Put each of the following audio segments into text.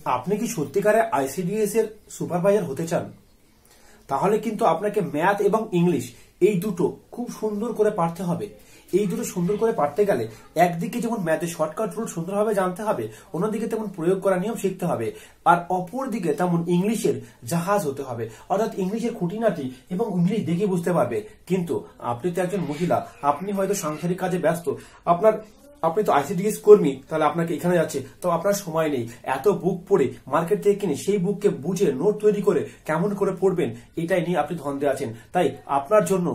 আপনি কি সত্যিকারের আইসিডিএস এর সুপারভাইজার হতে চান? তাহলে কিন্তু আপনাকে ম্যাথ এবং ইংলিশ এই দুটো খুব সুন্দর করে পারতে হবে। এই দুটো সুন্দর করে পারতে গেলে একদিকে যেমন ম্যাথের শর্টকাট রুল সুন্দরভাবে জানতে হবে, অন্যদিকে তেমন প্রয়োগ করা নিয়ম শিখতে হবে, আর অপর দিকে তেমন ইংলিশের জাহাজ হতে হবে, অর্থাৎ ইংলিশের খুঁটিনাটি এবং ইংলিশ দেখে বুঝতে পারবে। কিন্তু আপনি তো একজন মহিলা, আপনি হয়তো সাংসারিক কাজে ব্যস্ত, আপনি তো আইসিডিএস কর্মী, তাহলে আপনাকে এখানে যাচ্ছে তো আপনার সময় নেই। এত বুক পড়ে মার্কেট থেকে কিনে সেই বুককে বুঝে নোট তৈরি করে কেমন করে পড়বেন, এটাই নিয়ে আপনি ধন্দে আছেন। তাই আপনার জন্য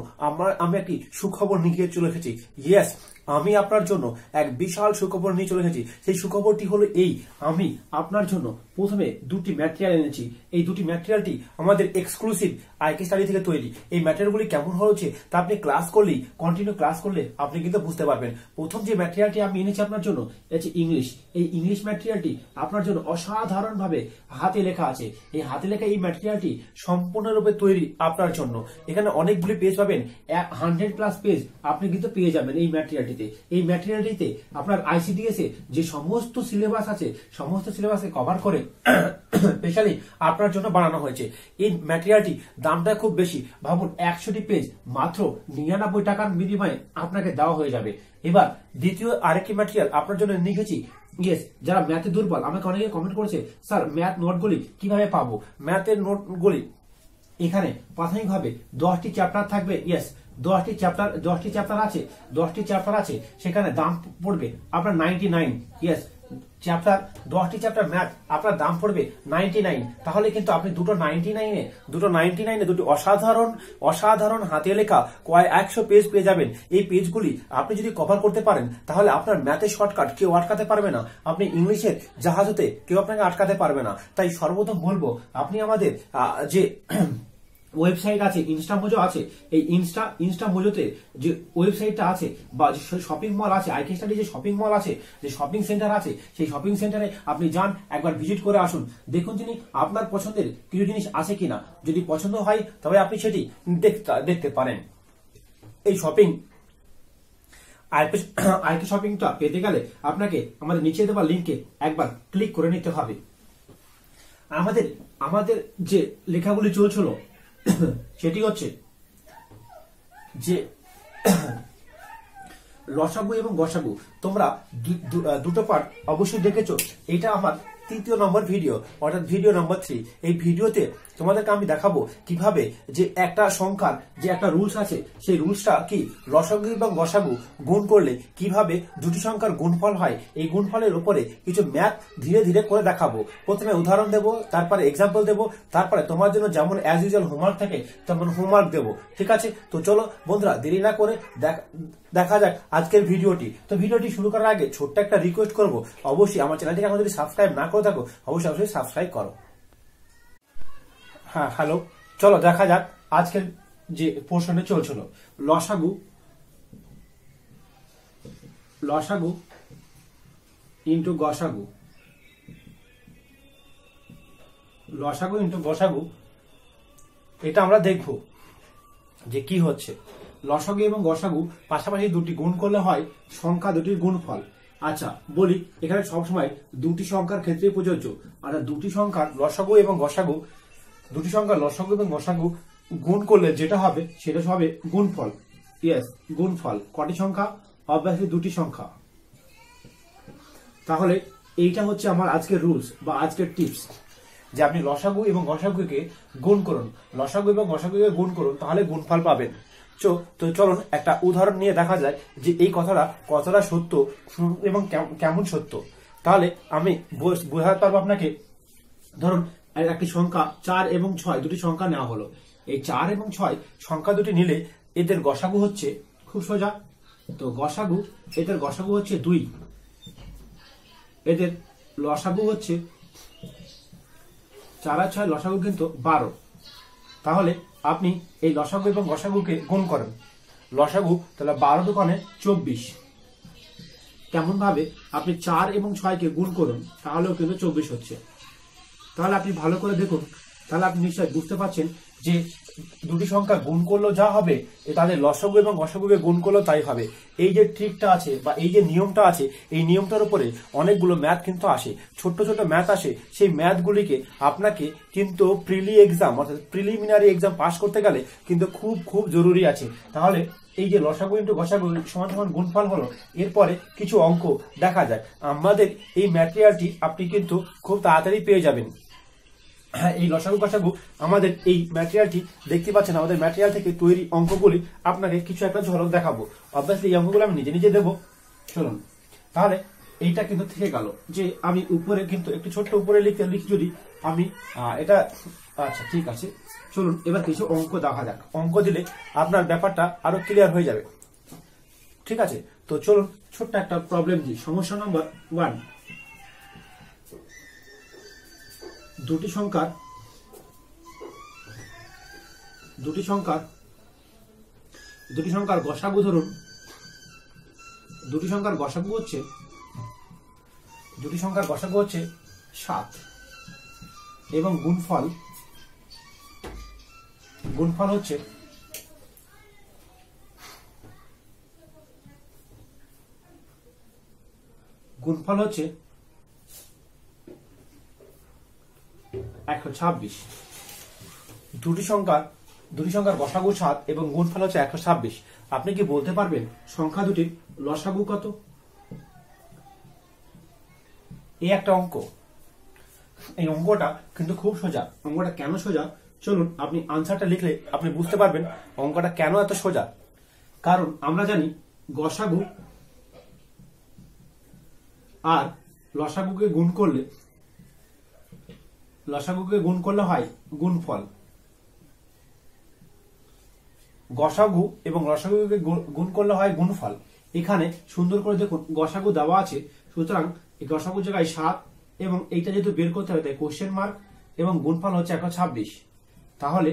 আমি একটি সুখবর নিয়ে চলে এসেছি। ইয়েস, আমি আপনার জন্য এক বিশাল সুখবর নিয়ে চলে এসেছি। সেই সুখবরটি হলো এই, আমি আপনার জন্য প্রথমে দুটি ম্যাটেরিয়াল এনেছি। এই দুটি ম্যাটেরিয়ালটি আমাদের এক্সক্লুসিভ আইকে স্টাডি থেকে তৈরি। এই ম্যাটেরিয়ালগুলি কেমন হচ্ছে তা আপনি ক্লাস করলেই, কন্টিনিউ ক্লাস করলে আপনি কিন্তু বুঝতে পারবেন। প্রথম যে ম্যাটেরিয়ালটি আমি এনেছি আপনার জন্য, এটা হচ্ছে ইংলিশ। এই ইংলিশ ম্যাটেরিয়ালটি আপনার জন্য অসাধারণভাবে হাতে লেখা আছে। এই হাতে লেখা এই ম্যাটেরিয়ালটি সম্পূর্ণরূপে তৈরি আপনার জন্য। এখানে অনেকগুলি পেজ পাবেন, 100+ পেজ আপনি কিন্তু পেয়ে যাবেন এই ম্যাটেরিয়ালটি। এই ম্যাটেরিয়ালটিতে আপনার আইসিডিএস এ যে সমস্ত সিলেবাস আছে, সমস্ত সিলেবাসকে কভার করে স্পেশালি আপনার জন্য বানানো হয়েছে। এই ম্যাটেরিয়ালটি দামটা খুব বেশি, ভাবুন 100টি পেজ মাত্র 99 টাকার বিনিময়ে আপনাকে দেওয়া হয়ে যাবে। এবার দ্বিতীয় আরেকটি ম্যাটেরিয়াল আপনার জন্য লিখেছি। ইয়েস, যারা ম্যাথে দুর্বল, আমাকে অনেকে কমেন্ট করেছে, স্যার ম্যাথ নোটগুলি কিভাবে পাবো? ম্যাথের নোটগুলি এখানে প্রাথমিকভাবে 10টি চ্যাপ্টার থাকবে। ইয়েস, 10টি চ্যাপ্টার আছে, 10টি চ্যাপ্টার আছে। সেখানে দাম পড়বে আপনার 99। ইয়েস, 10টি চ্যাপ্টার ম্যাথ আপনার দাম পড়বে 99। তাহলে কিন্তু আপনি দুটো 99-এ দুটি অসাধারণ হাতে লেখা 100 পেজ পেয়ে যাবেন। এই পেজগুলি আপনি যদি কভার করতে পারেন, তাহলে আপনার ম্যাথের শর্টকাট কেউ আটকাতে পারবে না, আপনি ইংলিশের জাহাজ হতে কেউ আপনাকে আটকাতে পারবে না। তাই সর্বপ্রথম বলবো, আপনি আমাদের যে ওয়েবসাইট আছে, ইনস্টামোজো আছে, এই ইনস্টামোজোতে যে ওয়েবসাইটটা আছে বা শপিং মল আছে, আইকে স্টাডি যে শপিং মল আছে, যে শপিং সেন্টার আছে, সেই শপিং সেন্টারে আপনি যান, একবার ভিজিট করে আসুন, দেখুন যিনি আপনার পছন্দের কিছু জিনিস আছে কিনা। যদি পছন্দ হয় তবে আপনি সেটি দেখতে পারেন। এই শপিং আইকে শপিংটা পেতে গেলে আপনাকে আমাদের নিচে দেওয়া লিঙ্কে একবার ক্লিক করে নিতে হবে। আমাদের যে লেখাগুলি চলছিল সেটি হচ্ছে যে লসাগু এবং গসাগু। তোমরা দুটো পার্ট অবশ্যই দেখেছো। এটা আমার 3য় নম্বর ভিডিও, অর্থাৎ ভিডিও নম্বর 3। এই ভিডিওতে তোমাদেরকে আমি দেখাবো কিভাবে যে একটা সংখ্যার যে একটা রুলস আছে, সেই রুলসটা কি, লসাগু এবং গসাগু গুণ করলে কিভাবে দুটি সংখ্যার গুণফল হয়। এই গুণফলের উপরে কিছু ম্যাথ ধীরে ধীরে করে দেখাবো। প্রথমে উদাহরণ দেবো, তারপরে এক্সাম্পল দেবো, তারপরে তোমার জন্য যেমন অ্যাজ ইউজুয়াল হোমওয়ার্ক থাকে তেমন হোমওয়ার্ক দেবো। ঠিক আছে? তো চলো বন্ধুরা, দেরি না করে দেখা যাক আজকের ভিডিওটি। তো ভিডিওটি শুরু করার আগে ছোট্ট একটা রিকোয়েস্ট করবো, অবশ্যই আমার চ্যানেলটিকে এখন যদি সাবস্ক্রাইব না করে থাকো, অবশ্যই সাবস্ক্রাইব করো। হ্যাঁ, হ্যালো, চলো দেখা যাক আজকের যে পোর্শনে চলছিল, লসাগু ইন্টু গসাগু। লসাগু ইন্টু গসাগু, এটা আমরা দেখব যে কি হচ্ছে। লসাগু এবং গসাগু পাশাপাশি দুটি গুণ করলে হয় সংখ্যা দুটির গুণফল। আচ্ছা বলি, এখানে সবসময় দুটি সংখ্যার ক্ষেত্রে প্রযোজ্য। আচ্ছা, দুটি সংখ্যার লসাগু এবং গসাগু গুণ করলে যেটা হবে সেটা হবে গুণফল। ইয়েস, গুণফল। কটি সংখ্যা? অবভিয়াসলি দুটি সংখ্যা। তাহলে এইটা হচ্ছে আমার আজকের রুলস বা আজকের টিপস, যে আপনি লসাগু এবং গসাগুকে গুণ করুন, তাহলে গুণফল পাবেন। তো চলুন একটা উদাহরণ নিয়ে দেখা যায় যে এই কথাটা কতটা সত্য এবং কেমন সত্য। তাহলে আমি বোঝাতে পারবো আপনাকে। ধরুন একটি সংখ্যা 4 এবং 6 দুটি সংখ্যা নেওয়া হলো। এই 4 এবং 6 সংখ্যা দুটি নিলে এদের গসাগু হচ্ছে, খুব সোজা, তো এদের গসাগু হচ্ছে 2, এদের লসাগু হচ্ছে 4 আর 6 লসাগু কিন্তু 12। তাহলে আপনি এই লসাগু এবং গসাগুকে গুণ করেন। লসাগু তাহলে 12 দুগুণে 24। কেমন ভাবে আপনি 4 এবং 6কে গুণ করুন, তাহলেও কিন্তু 24 হচ্ছে। তাহলে আপনি ভালো করে দেখুন তাহলে আপনি নিশ্চয়ই বুঝতে পারছেন যে দুটি সংখ্যা গুণ করলেও যা হবে তাদের লসাগু এবং গসাগুকে গুণ করলেও তাই হবে। এই যে ট্রিকটা আছে বা এই যে নিয়মটা আছে, এই নিয়মটার উপরে অনেকগুলো ম্যাথ কিন্তু আসে, ছোট্ট ছোট্ট ম্যাথ আসে। সেই ম্যাথগুলিকে আপনাকে কিন্তু প্রিলিমিনারি এক্সাম পাস করতে গেলে কিন্তু খুব খুব জরুরি আছে। তাহলে এই যে লসাগু ইন্টু গসাগু সমান সমান গুণফল হলো, এরপরে কিছু অঙ্ক দেখা যায়। আমাদের এই ম্যাটেরিয়ালটি আপনি কিন্তু খুব তাড়াতাড়ি পেয়ে যাবেন। হ্যাঁ, এই লসাগু গসাগু আমাদের এই ম্যাটেরিয়ালটি দেখতে পাচ্ছেন, আমাদের ম্যাটেরিয়াল থেকে তৈরি অঙ্কগুলি আপনাকে কিছু একটা ঝলক দেখাবো। অবভিয়াসলি এই অঙ্কগুলো আমি নিজে নিজে দেবো। চলুন, তাহলে এইটা কিন্তু থেকে গেল যে আমি উপরে কিন্তু একটু ছোট্ট উপরে লিখি যদি আমি এটা, আচ্ছা ঠিক আছে। চলুন এবার কিছু অঙ্ক দেখা যাক। অঙ্ক দিলে আপনার ব্যাপারটা আরো ক্লিয়ার হয়ে যাবে। ঠিক আছে, তো চলুন ছোট্ট একটা প্রবলেম দিই। সমস্যা নম্বর 1, দুটি সংখ্যার গসাগু ধরুন। দুটি সংখ্যার গসাগু হচ্ছে 7 এবং গুণফল হচ্ছে গুণফল হচ্ছে 126। দুটি সংখ্যার গসাগু 7 এবং গুণফল হচ্ছে 126। আপনি কি বলতে পারবেন সংখ্যা দুটির লসাগু কত? এই একটা অঙ্ক। এই অঙ্কটা কিন্তু খুব সোজা। অঙ্কটা কেন সোজা, চলুন আপনি আনসারটা লিখলে আপনি বুঝতে পারবেন অঙ্কটা কেন এত সোজা। কারণ আমরা জানি গসাগু আর লসাগুকে গুণ করলে হয় গুণফল। গসাগু এবং লসাগুকে গুণ করলে হয় গুণফল। এখানে সুন্দর করে দেখুন গসাগু দেওয়া আছে, সুতরাং এই গসাগু জায়গায় 7 এবং এইটা যেহেতু বের করতে হবে তাই কোশ্চেন মার্ক এবং গুণফল হচ্ছে 126। তাহলে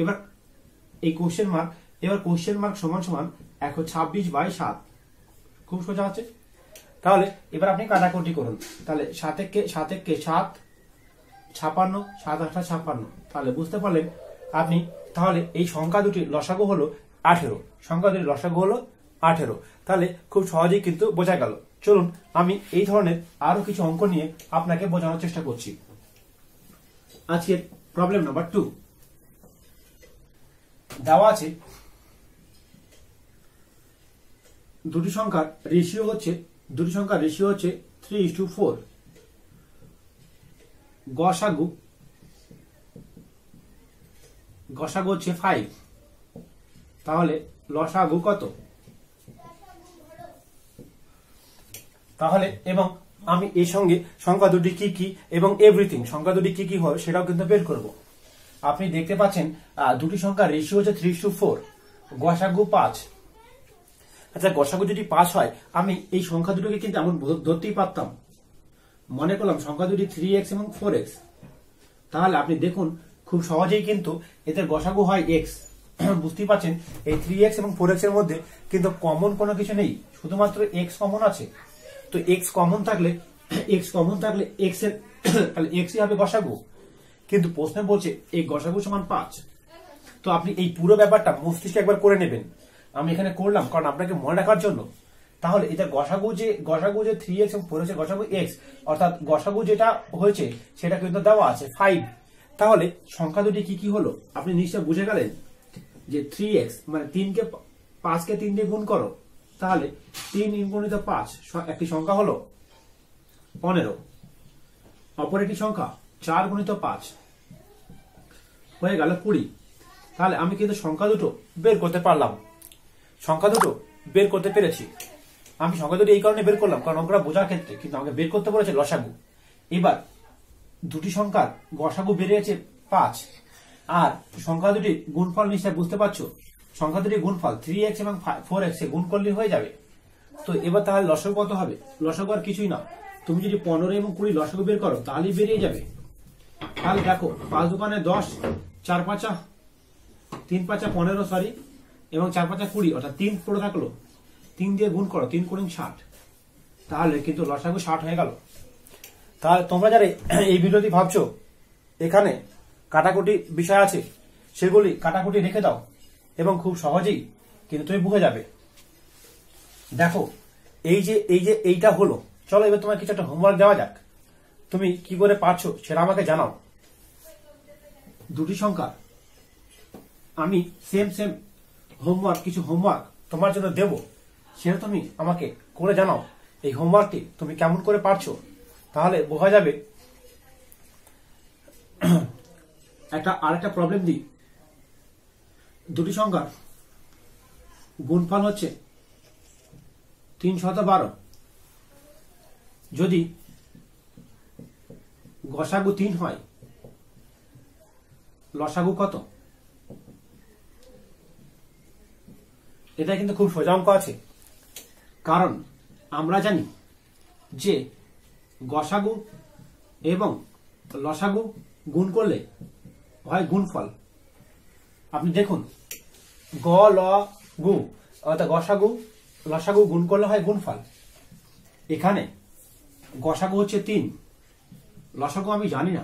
এবার এই কোশ্চেন মার্ক সমান সমান 126/7। খুব সোজা আছে। তাহলে এবার আপনি কাটাকুটি করুন। তাহলে 7 কে 7, 56, 7 8 56। তাহলে বুঝতে পারলেন আপনি। তাহলে এই সংখ্যা দুটির লসাগু হলো 18। তাহলে খুব সহজেই কিন্তু বোঝা গেল। চলুন আমি এই ধরনের আরো কিছু অঙ্ক নিয়ে আপনাকে বোঝানোর চেষ্টা করছি। আজকের প্রবলেম নাম্বার 2 দেওয়া আছে, দুটি সংখ্যার রেশিও হচ্ছে 3:4। গসাগু হচ্ছে 5। তাহলে লসাগু কত? তাহলে এবং আমি এই সঙ্গে সংখ্যা দুটি কি এবং এভরিথিং সংখ্যা দুটি কি হয় সেটাও কিন্তু বের করব। আপনি দেখতে পাচ্ছেন দুটি সংখ্যার রেশিও হচ্ছে 3:4, গসাগু 5। আচ্ছা, গসাগু যদি 5 হয় আমি এই সংখ্যা দুটোকে কিন্তু এমন ধরতেই পারতাম। মনে করলাম সংখ্যা দুটি 3x এবং 4x। তাহলে আপনি দেখুন খুব সহজেই কিন্তু এদের গসাগু হয় x। বুঝতেই পারছেন এই 3x এবং 4x এর মধ্যে কিন্তু কমন কোনো কিছু নেই, শুধুমাত্র x কমন আছে। তো x কমন থাকলে x এর তাহলে x ই হবে গসাগু। কিন্তু প্রশ্নে বলছে এই গসাগু সমান 5। তো আপনি এই পুরো ব্যাপারটা মস্তিষ্কে একবার করে নেবেন। আমি এখানে করলাম কারণ আপনাকে মনে রাখার জন্য। তাহলে এটা গসাগু যে 3x এবং 4x এর গসাগু x, অর্থাৎ গসাগু যেটা হয়েছে সেটা কিন্তু দেওয়া আছে 5। তাহলে সংখ্যা দুটি কি হলো আপনি নিশ্চয় বুঝে গেলেন যে 3x মানে 5 কে 3 দিয়ে গুণ করো, তাহলে 3 গুণিত 5 একটি সংখ্যা হলো 15। অপর একটি সংখ্যা 4 গুণিত 5 হয়ে গেল 20। তাহলে আমি কিন্তু সংখ্যা দুটো বের করতে পেরেছি। আমি সংখ্যা দুটো এই কারণে বের করলাম কারণ অঙ্কটা বোঝার ক্ষেত্রে, কিন্তু আমাকে বের করতে বলেছে লসাগু। এবার দুটি সংখ্যার গসাগু বেরিয়েছে 5 আর সংখ্যা দুটি গুণফল নিশ্চয় বুঝতে পারছো। সংখ্যা দুটি গুণফল 3x এবং 4x এ গুণ করলে হয়ে যাবে। তো এবার তাহলে লসাগু কত হবে? লসাগু আর কিছুই না, তুমি যদি 15 এবং 20 লসাগু বের করো তাহলেই বেরিয়ে যাবে। তাহলে দেখো 5 দোকানে 10, 4 5 3 5 15 সরি এবং 4 5 20 অর্থাৎ 3 পড়ে থাকলো। 3 দিয়ে গুণ করো, 3 গুণ 60। তাহলে কিন্তু লসাগু 60 হয়ে গেল। তাহলে তোমরা যারা এই ভিডিওটি ভাবছো এখানে কাটাকুটি বিষয় আছে সেগুলি কাটাকুটি রেখে দাও এবং খুব সহজেই কিন্তু তুমি বুঝে যাবে। দেখো এইটা হলো। চলো এবার তোমার কিছু একটা হোমওয়ার্ক দেওয়া যাক। তুমি কি করে পারছো সেটা আমাকে জানাও। দুটি সংখ্যা আমি সেম কিছু হোমওয়ার্ক তোমার জন্য দেব, সেটা তুমি আমাকে করে জানাও এই হোমওয়ার্কটি তুমি কেমন করে পারছো। তাহলে বোঝা যাবে। আরেকটা প্রবলেম দিই। দুটি সংখ্যার গুণফল হচ্ছে 312। যদি গসাগু 3 হয়, লসাগু কত? এটা কিন্তু খুব সোজা অঙ্ক আছে, কারণ আমরা জানি যে গসাগু এবং লসাগু গুণ করলে হয় গুণফল। আপনি দেখুন, গ ল গু অর্থাৎ গসাগু লসাগু গুণ করলে হয় গুণফল। এখানে গসাগু হচ্ছে 3, লসাগু আমি জানি না,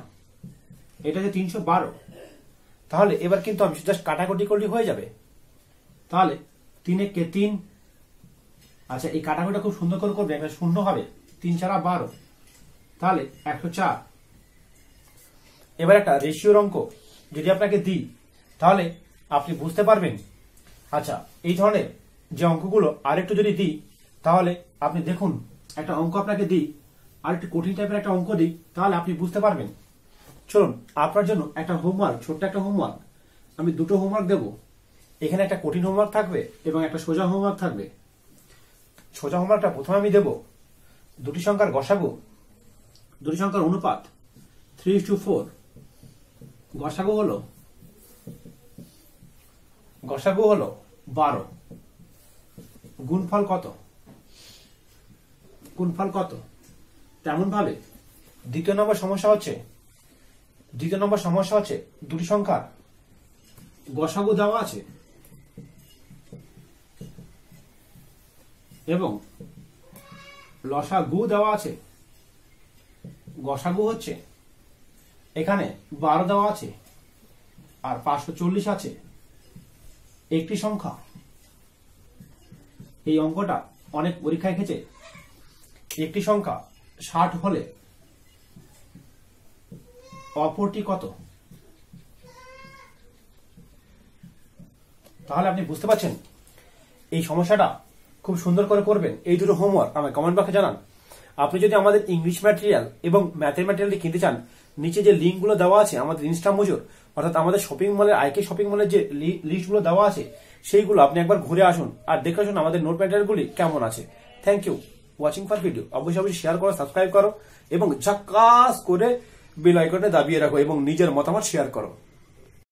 এটা যে 312। তাহলে এবার কিন্তু আমি জাস্ট কাটাকুটি করলে হয়ে যাবে। তাহলে 3 কে 3। আচ্ছা, এই কাটাকুটিটা খুব সুন্দর করে করবে, এবার শূন্য হবে, 3 4 12, তাহলে 104। এবার একটা রেশিওর অঙ্ক যদি আপনাকে দিই তাহলে আপনি বুঝতে পারবেন। আচ্ছা, এই ধরনের যে অঙ্কগুলো আরেকটু যদি দিই তাহলে আপনি দেখুন, একটা অঙ্ক আপনাকে দিই, আরেকটু কঠিন টাইপের একটা অঙ্ক দিই, তাহলে আপনি বুঝতে পারবেন। চলুন, আপনার জন্য একটা হোমওয়ার্ক, ছোট্ট একটা হোমওয়ার্ক, আমি দুটো হোমওয়ার্ক দেব। এখানে একটা কঠিন হোমওয়ার্ক থাকবে এবং একটা সোজা হোমওয়ার্ক থাকবে। সোজা হোমওয়ার্কটা প্রথমে আমি দেব, দুটি সংখ্যার গসাগু, দুটি সংখ্যার অনুপাত 3:4। গসাগু হলো 12। গুণফল কত? তেমন ভাবে দ্বিতীয় নম্বর সমস্যা হচ্ছে দুটি সংখ্যার গসাগু দেওয়া আছে এবং লসাগু দেওয়া আছে। গসাগু হচ্ছে এখানে 12 দেওয়া আছে আর 540 আছে। একটি সংখ্যা, এই অঙ্কটা অনেক পরীক্ষায় এসেছে, একটি সংখ্যা 60 হলে অপরটি কত? তাহলে আপনি বুঝতে পারছেন এই সমস্যাটা খুব সুন্দর করে করবেন। এই দুটো হোমওয়ার্ক আমায় কমেন্ট বক্সে জানান। আপনি যদি আমাদের ইংলিশ ম্যাটেরিয়াল এবং ম্যাথের ম্যাটেরিয়ালটি কিনতে চান, নিচে যে লিঙ্কগুলো দেওয়া আছে আমাদের ইনস্টা মজুর অর্থাৎ আমাদের শপিং মলের আইকে শপিং মলের যে লিস্টগুলো দেওয়া আছে সেইগুলো আপনি একবার ঘুরে আসুন আর দেখে আসুন আমাদের নোট ম্যাটেরিয়ালগুলি কেমন আছে। Thank you watching for video. অবশ্যই শেয়ার করো, সাবস্ক্রাইব করো এবং ঝাক্কাস করে বেল আইকনে দাবিয়ে রাখো এবং নিজের মতামত শেয়ার করো।